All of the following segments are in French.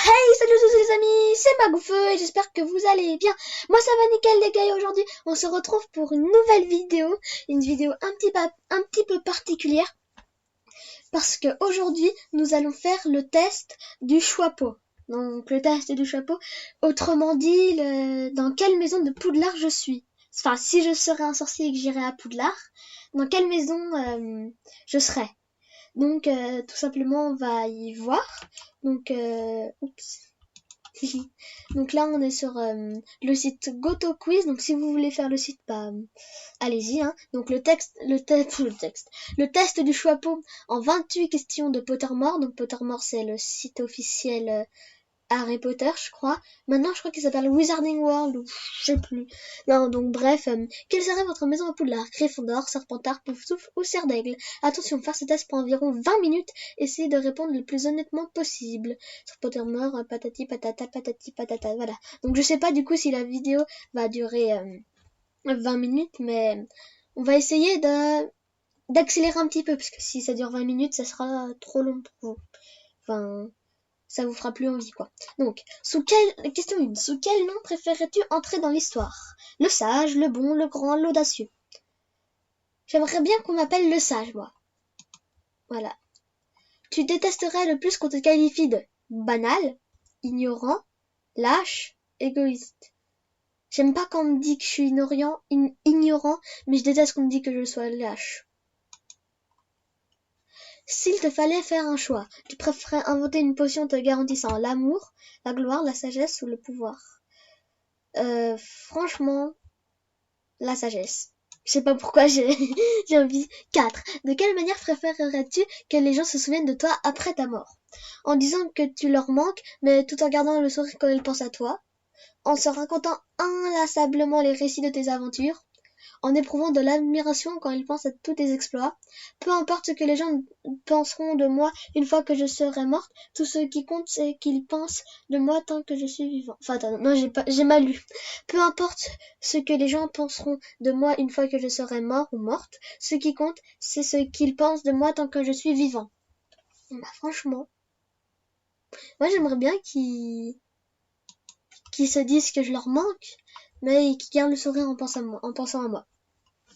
Salut à tous les amis, c'est Magoufeu et j'espère que vous allez bien. Moi ça va nickel les gars et aujourd'hui on se retrouve pour une nouvelle vidéo. Une vidéo un petit peu particulière. Parce que aujourd'hui nous allons faire le test du chapeau. Donc le test du chapeau, autrement dit dans quelle maison de Poudlard je suis. Enfin si je serais un sorcier et que j'irais à Poudlard, dans quelle maison je serais. Donc tout simplement on va y voir. Donc oups. Donc là on est sur le site GoToQuiz. Donc si vous voulez faire le site, bah allez-y hein. Donc le test du chapeau en 28 questions de Pottermore. Donc Pottermore c'est le site officiel Harry Potter, je crois. Maintenant, je crois qu'il s'appelle Wizarding World, ou je sais plus. Non, donc bref, quelle serait votre maison à Poudlard? Gryffondor, Serpentard, Poufsouffle ou Serre d'Aigle? Attention, faire ce test pour environ 20 minutes. Essayez de répondre le plus honnêtement possible. Sur Pottermore, patati patata, voilà. Donc je sais pas du coup si la vidéo va durer 20 minutes, mais on va essayer d'accélérer un petit peu, parce que si ça dure 20 minutes, ça sera trop long pour vous. Enfin, ça vous fera plus envie quoi. Donc, question 1. Sous quel nom préférerais-tu entrer dans l'histoire? Le sage, le bon, le grand, l'audacieux. J'aimerais bien qu'on m'appelle le sage, moi. Voilà. Tu détesterais le plus qu'on te qualifie de banal, ignorant, lâche, égoïste. J'aime pas quand on me dit que je suis ignorant, mais je déteste qu'on me dit que je sois lâche. S'il te fallait faire un choix, tu préférerais inventer une potion te garantissant l'amour, la gloire, la sagesse ou le pouvoir? Franchement, la sagesse. Je sais pas pourquoi j'ai envie. 4. De quelle manière préférerais-tu que les gens se souviennent de toi après ta mort? En disant que tu leur manques, mais tout en gardant le sourire quand ils pensent à toi. En se racontant inlassablement les récits de tes aventures. En éprouvant de l'admiration quand ils pensent à tous tes exploits. Peu importe ce que les gens penseront de moi une fois que je serai morte, tout ce qui compte c'est qu'ils pensent de moi tant que je suis vivant. Enfin, attends, non, j'ai mal lu. Peu importe ce que les gens penseront de moi une fois que je serai mort ou morte, ce qui compte c'est ce qu'ils pensent de moi tant que je suis vivant. Bah, franchement, moi j'aimerais bien qu'ils se disent que je leur manque, mais qui gardent le sourire en pensant à moi.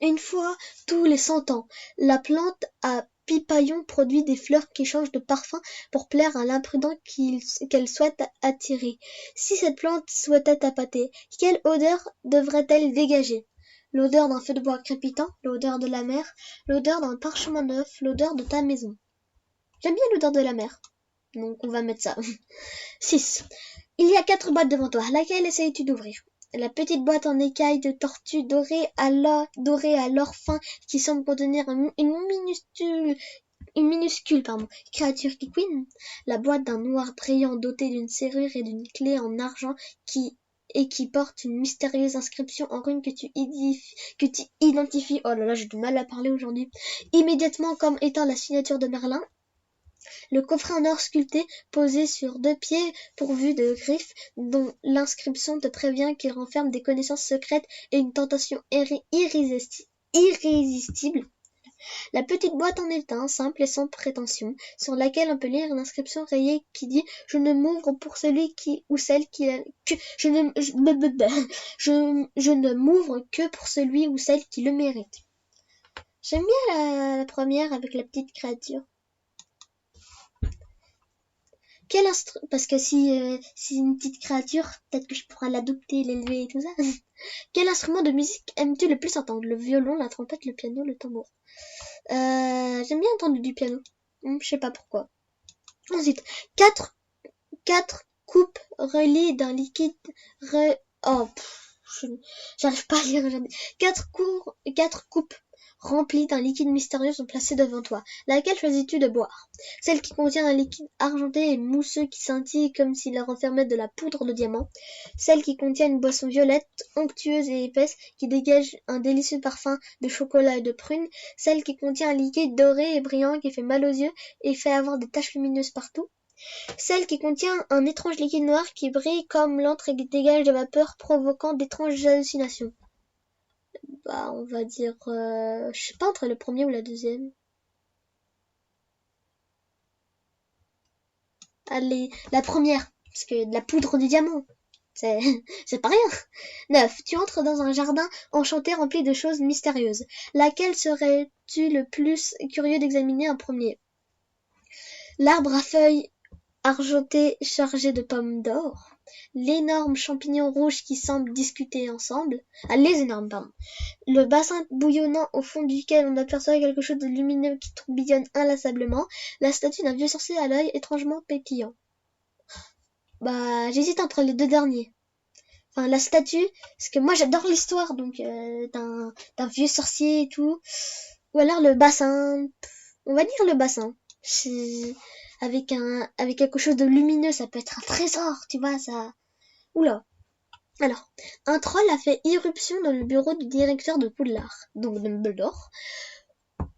Une fois tous les 100 ans, la plante à pipaillon produit des fleurs qui changent de parfum pour plaire à l'imprudent qu'elle souhaite attirer. Si cette plante souhaitait appâter, quelle odeur devrait-elle dégager? L'odeur d'un feu de bois crépitant, l'odeur de la mer, l'odeur d'un parchemin neuf, l'odeur de ta maison. J'aime bien l'odeur de la mer, donc on va mettre ça. 6. Il y a 4 boîtes devant toi, laquelle essayes-tu d'ouvrir? La petite boîte en écaille de tortue dorée à l'or fin qui semble contenir une minuscule créature qui couine. La boîte d'un noir brillant dotée d'une serrure et d'une clé en argent qui porte une mystérieuse inscription en runes que tu identifies, oh là là, j'ai du mal à parler aujourd'hui, immédiatement comme étant la signature de Merlin. Le coffret en or sculpté, posé sur 2 pieds pourvus de griffes, dont l'inscription te prévient qu'il renferme des connaissances secrètes et une tentation irrésistible. La petite boîte en étain, simple et sans prétention, sur laquelle on peut lire une inscription rayée qui dit « Je ne m'ouvre pour celui ou celle qui je ne m'ouvre que pour celui ou celle qui le mérite. » J'aime bien la première avec la petite créature. Parce que si c'est une petite créature, peut-être que je pourrais l'adopter, l'élever et tout ça. Quel instrument de musique aimes-tu le plus entendre? Le violon, la trompette, le piano, le tambour. J'aime bien entendre du piano. Je sais pas pourquoi. Ensuite, 4 coupes reliées d'un liquide j'arrive pas à lire aujourd'hui. 4 coupes remplies d'un liquide mystérieux sont placées devant toi. Laquelle choisis-tu de boire? Celle qui contient un liquide argenté et mousseux qui scintille comme s'il renfermait de la poudre de diamant. Celle qui contient une boisson violette, onctueuse et épaisse qui dégage un délicieux parfum de chocolat et de prune. Celle qui contient un liquide doré et brillant qui fait mal aux yeux et fait avoir des taches lumineuses partout. Celle qui contient un étrange liquide noir qui brille comme l'encre et dégage de vapeur provoquant d'étranges hallucinations. Bah, on va dire, je sais pas, entre le premier ou la deuxième. Allez, la première. Parce que de la poudre de diamant, c'est c'est pas rien. 9. Tu entres dans un jardin enchanté rempli de choses mystérieuses. Laquelle serais-tu le plus curieux d'examiner en premier? L'arbre à feuilles argentées chargé de pommes d'or. L'énorme champignon rouge qui semble discuter ensemble. Ah, les énormes, pardon. Le bassin bouillonnant au fond duquel on aperçoit quelque chose de lumineux qui tourbillonne inlassablement. La statue d'un vieux sorcier à l'œil étrangement pétillant. Bah, j'hésite entre les deux derniers. Enfin, la statue, parce que moi j'adore l'histoire, donc d'un vieux sorcier et tout. Ou alors le bassin. On va dire le bassin. Avec quelque chose de lumineux, ça peut être un trésor, tu vois, ça. Oula. Alors, un troll a fait irruption dans le bureau du directeur de Poudlard, donc Dumbledore.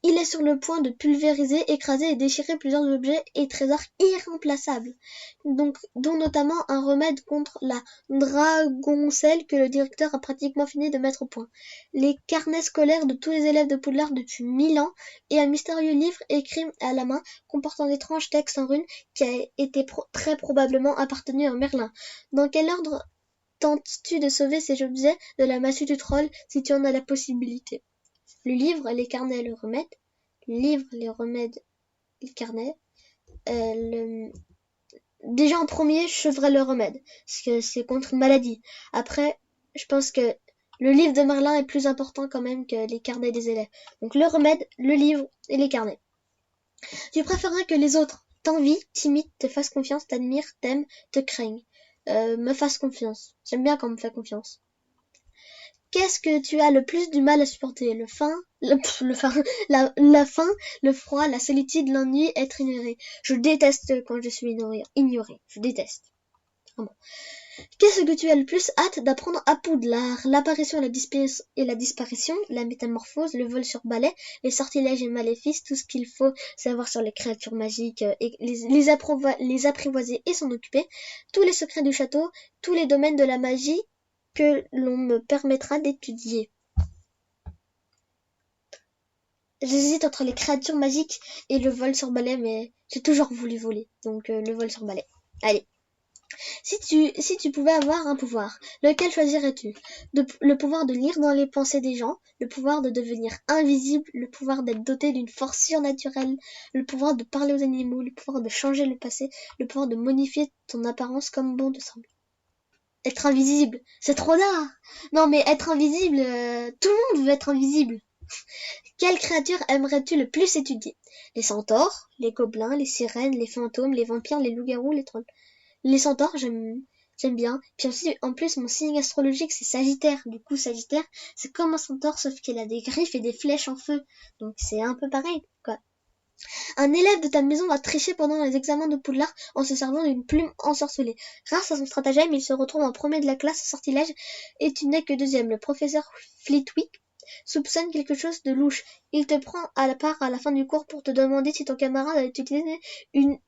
Il est sur le point de pulvériser, écraser et déchirer plusieurs objets et trésors irremplaçables, donc, dont notamment un remède contre la dragoncelle que le directeur a pratiquement fini de mettre au point, les carnets scolaires de tous les élèves de Poudlard depuis 1000 ans et un mystérieux livre écrit à la main comportant d'étranges textes en runes qui a été très probablement appartenu à Merlin. Dans quel ordre tentes-tu de sauver ces objets de la massue du troll si tu en as la possibilité? Le livre, les carnets, le remède. Le livre, les remèdes, les carnets. Déjà en premier, je sauverais le remède, parce que c'est contre une maladie. Après, je pense que le livre de Merlin est plus important quand même que les carnets des élèves. Donc le remède, le livre et les carnets. Tu préférerais que les autres t'envient, t'imitent, te fassent confiance, t'admirent, t'aiment, te craignent. Me fassent confiance. J'aime bien quand on me fait confiance. Qu'est-ce que tu as le plus du mal à supporter? La faim, le froid, la solitude, l'ennui, être ignoré. Je déteste quand je suis ignoré. Je déteste. Vraiment. Qu'est-ce que tu as le plus hâte d'apprendre à Poudlard? L'apparition et la disparition, la métamorphose, le vol sur balai, les sortilèges et maléfices, tout ce qu'il faut savoir sur les créatures magiques, et les apprivoiser et s'en occuper, tous les secrets du château, tous les domaines de la magie que l'on me permettra d'étudier. J'hésite entre les créatures magiques et le vol sur balai, mais j'ai toujours voulu voler, donc le vol sur balai. Allez. Si tu pouvais avoir un pouvoir, lequel choisirais-tu? Le pouvoir de lire dans les pensées des gens, le pouvoir de devenir invisible, le pouvoir d'être doté d'une force surnaturelle, le pouvoir de parler aux animaux, le pouvoir de changer le passé, le pouvoir de modifier ton apparence comme bon te semble. Être invisible, c'est trop d'art. Non mais être invisible, tout le monde veut être invisible. Quelle créature aimerais-tu le plus étudier? Les centaures, les gobelins, les sirènes, les fantômes, les vampires, les loups-garous, les trolls. Les centaures, j'aime bien. Puis aussi, en plus, mon signe astrologique, c'est Sagittaire. Du coup, Sagittaire, c'est comme un centaure, sauf qu'il a des griffes et des flèches en feu. Donc, c'est un peu pareil, quoi. Un élève de ta maison va tricher pendant les examens de Poudlard en se servant d'une plume ensorcelée. Grâce à son stratagème, il se retrouve en premier de la classe au sortilège et tu n'es que deuxième. Le professeur Flitwick soupçonne quelque chose de louche. Il te prend à la part à la fin du cours pour te demander si ton camarade a utilisé une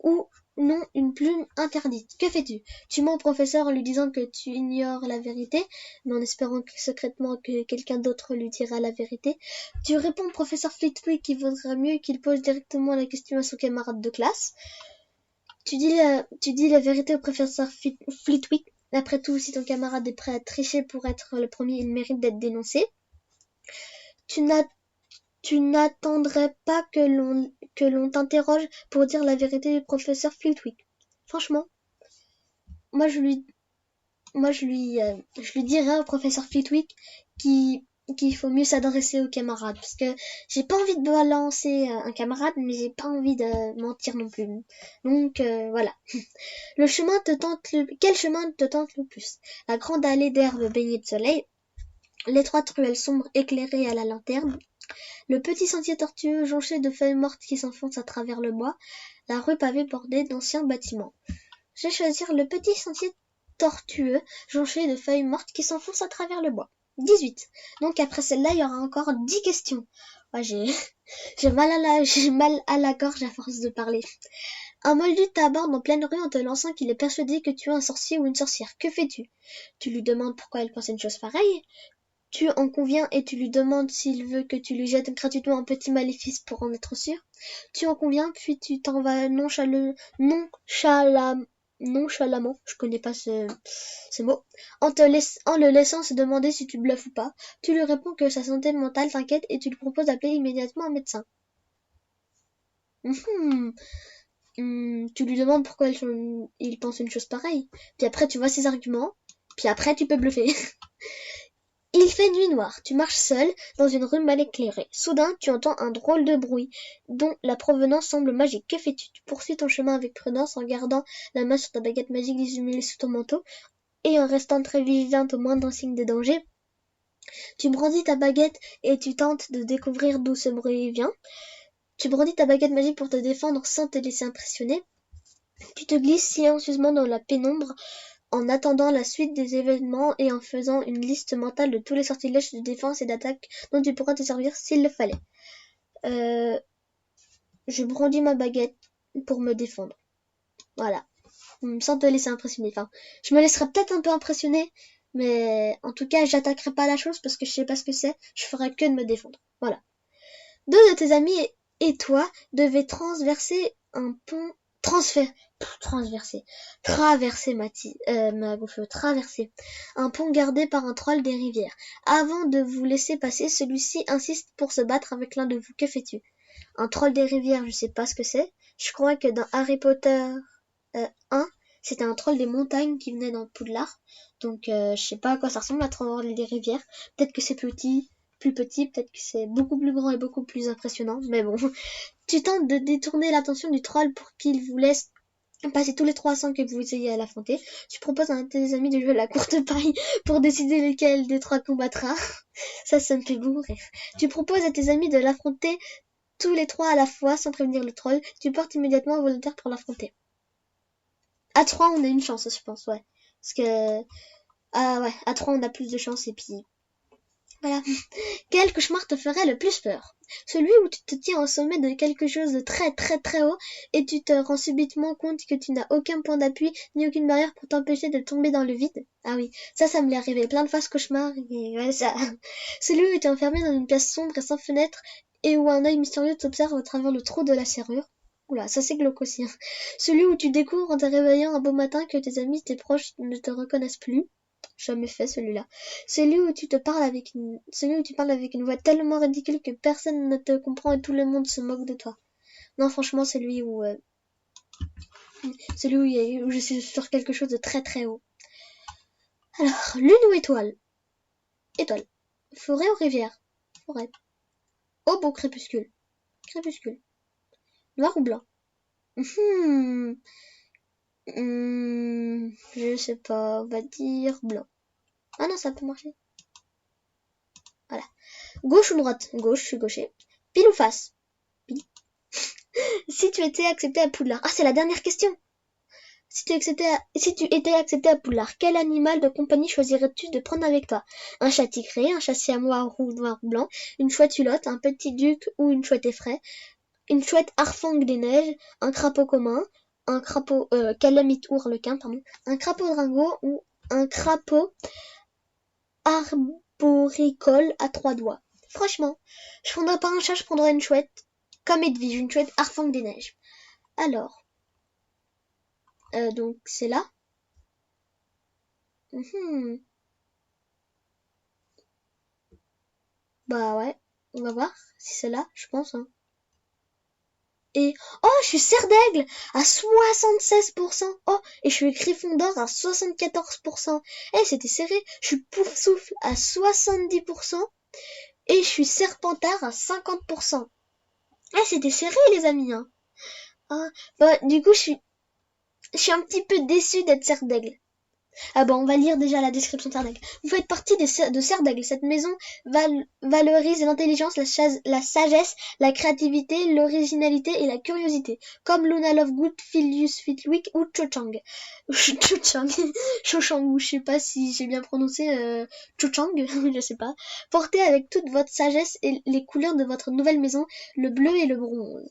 ou non une plume interdite. Que fais-tu? Tu mens au professeur en lui disant que tu ignores la vérité, mais en espérant secrètement que quelqu'un d'autre lui dira la vérité. Tu réponds au professeur Flitwick qu'il vaudrait mieux qu'il pose directement la question à son camarade de classe. Tu dis la vérité au professeur Flitwick. Après tout, si ton camarade est prêt à tricher pour être le premier, il mérite d'être dénoncé. Tu n'attendrais pas que l'on t'interroge pour dire la vérité du professeur Flitwick. Franchement, moi je lui dirais au professeur Flitwick qu'il faut mieux s'adresser aux camarades, parce que j'ai pas envie de balancer un camarade, mais j'ai pas envie de mentir non plus. Donc voilà. Quel chemin te tente le plus? La grande allée d'herbe baignée de soleil, l'étroite ruelle sombre éclairée à la lanterne, le petit sentier tortueux jonché de feuilles mortes qui s'enfoncent à travers le bois, la rue pavée bordée d'anciens bâtiments. Je vais choisir le petit sentier tortueux jonché de feuilles mortes qui s'enfoncent à travers le bois. 18. Donc après celle-là, il y aura encore 10 questions. Ouais, j'ai mal à la gorge à force de parler. Un moldu t'aborde en pleine rue en te lançant qu'il est persuadé que tu es un sorcier ou une sorcière. Que fais-tu? Tu lui demandes pourquoi elle pense une chose pareille? Tu en conviens et tu lui demandes s'il veut que tu lui jettes gratuitement un petit maléfice pour en être sûr. Tu en conviens, puis tu t'en vas nonchalamment nonchalamment, je connais pas ce mot, en le laissant se demander si tu bluffes ou pas. Tu lui réponds que sa santé mentale t'inquiète et tu lui proposes d'appeler immédiatement un médecin. Tu lui demandes pourquoi il pense une chose pareille. Puis après, tu vois ses arguments. Puis après, tu peux bluffer. Il fait nuit noire. Tu marches seul dans une rue mal éclairée. Soudain, tu entends un drôle de bruit dont la provenance semble magique. Que fais-tu? Tu poursuis ton chemin avec prudence en gardant la main sur ta baguette magique dissimulée sous ton manteau et en restant très vigilante au moindre signe de danger. Tu brandis ta baguette et tu tentes de découvrir d'où ce bruit vient. Tu brandis ta baguette magique pour te défendre sans te laisser impressionner. Tu te glisses silencieusement dans la pénombre en attendant la suite des événements et en faisant une liste mentale de tous les sortilèges de défense et d'attaque dont tu pourras te servir s'il le fallait. Je brandis ma baguette pour me défendre. Voilà. Sans te laisser impressionner. Enfin, je me laisserai peut-être un peu impressionner, mais en tout cas, j'attaquerai pas la chose parce que je sais pas ce que c'est. Je ferai que de me défendre. Voilà. 2 de tes amis et toi devaient traverser un pont. Traverser un pont gardé par un troll des rivières. Avant de vous laisser passer, celui-ci insiste pour se battre avec l'un de vous. Que fais-tu? Un troll des rivières, je sais pas ce que c'est. Je crois que dans Harry Potter 1, c'était un troll des montagnes qui venait dans Poudlard. Donc je sais pas à quoi ça ressemble, un troll des rivières. Peut-être que c'est plus petit, peut-être que c'est beaucoup plus grand et beaucoup plus impressionnant, mais bon. Tu tentes de détourner l'attention du troll pour qu'il vous laisse passer tous les 3 sans que vous ayez à l'affronter. Tu proposes à un de tes amis de jouer la courte paille pour décider lequel des 3 combattra. Ça me fait beaucoup rire. Tu proposes à tes amis de l'affronter tous les 3 à la fois sans prévenir le troll. Tu portes immédiatement un volontaire pour l'affronter. À 3, on a une chance, je pense, ouais. Parce que... Ah ouais, à 3, on a plus de chance et puis... Voilà. Quel cauchemar te ferait le plus peur? Celui où tu te tiens au sommet de quelque chose de très très très haut et tu te rends subitement compte que tu n'as aucun point d'appui ni aucune barrière pour t'empêcher de tomber dans le vide. Ah oui, ça me l'est arrivé plein de fois ce cauchemar et ouais, ça. Celui où tu es enfermé dans une pièce sombre et sans fenêtre et où un œil mystérieux t'observe à travers le trou de la serrure. Oula, ça c'est glauque aussi. Celui où tu découvres en te réveillant un beau matin que tes amis, tes proches ne te reconnaissent plus. Jamais fait celui-là. Celui où tu parles avec une voix tellement ridicule que personne ne te comprend et tout le monde se moque de toi. Non, franchement, celui où je suis sur quelque chose de très très haut. Alors, lune ou étoile? Étoile. Forêt ou rivière? Forêt. Aube ou crépuscule? Crépuscule. Noir ou blanc? Je sais pas, on va dire blanc. Ah non, ça peut marcher. Voilà. Gauche ou droite? Gauche, je suis gaucher. Pile ou face? Pile. Si tu étais accepté à Poudlard. Ah, c'est la dernière question. Si tu étais accepté à Poudlard, quel animal de compagnie choisirais-tu de prendre avec toi? Un chat tigré, un chat siamois roux, noir ou blanc, une chouette hulotte, un petit duc ou une chouette effraie, une chouette harfang des neiges, un crapaud commun, un crapaud calamite ou harlequin, pardon, un crapaud dringo ou un crapaud arboricole à 3 doigts. Franchement, je prendrais pas un chat, je prendrais une chouette, comme Edwige, une chouette harfang des neiges. Alors, donc c'est là. Bah ouais, on va voir si c'est là, je pense. Hein. Et oh, je suis cerf d'aigle à 76%. Oh, et je suis Gryffondor à 74%. Eh, c'était serré. Je suis pouf souffle à 70%. Et je suis serpentard à 50%. Eh, c'était serré, les amis. Hein. Ah, bah, du coup, je suis un petit peu déçue d'être cerf d'aigle. Ah bon, on va lire déjà la description de Serre d'Aigle. Vous faites partie de Serre d'Aigle. Cette maison valorise l'intelligence, la sagesse, la créativité, l'originalité et la curiosité. Comme Luna Lovegood, Filius Fitwick ou Cho-Chang. Cho-Chang, ou je sais pas si j'ai bien prononcé Cho-Chang, je sais pas. Portez avec toute votre sagesse et les couleurs de votre nouvelle maison, le bleu et le bronze.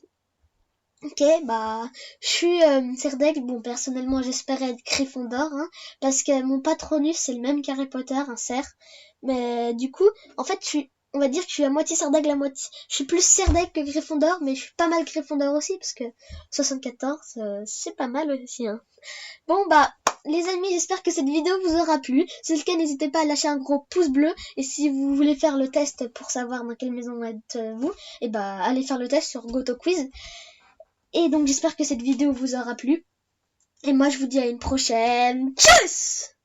Ok, bah, je suis cerf d'aigle. Bon, personnellement, j'espérais être Gryffondor, hein, parce que mon patronus, c'est le même qu'Harry Potter, un cerf. Mais du coup, en fait, on va dire que je suis à moitié Serdaigle, à moitié. Je suis plus Serdaigle que Gryffondor, mais je suis pas mal Gryffondor aussi, parce que 74, c'est pas mal aussi, hein. Bon, bah, les amis, j'espère que cette vidéo vous aura plu. Si c'est le cas, n'hésitez pas à lâcher un gros pouce bleu. Et si vous voulez faire le test pour savoir dans quelle maison êtes-vous, et bah, allez faire le test sur GoToQuiz. Et donc, j'espère que cette vidéo vous aura plu. Et moi, je vous dis à une prochaine. Tchuss!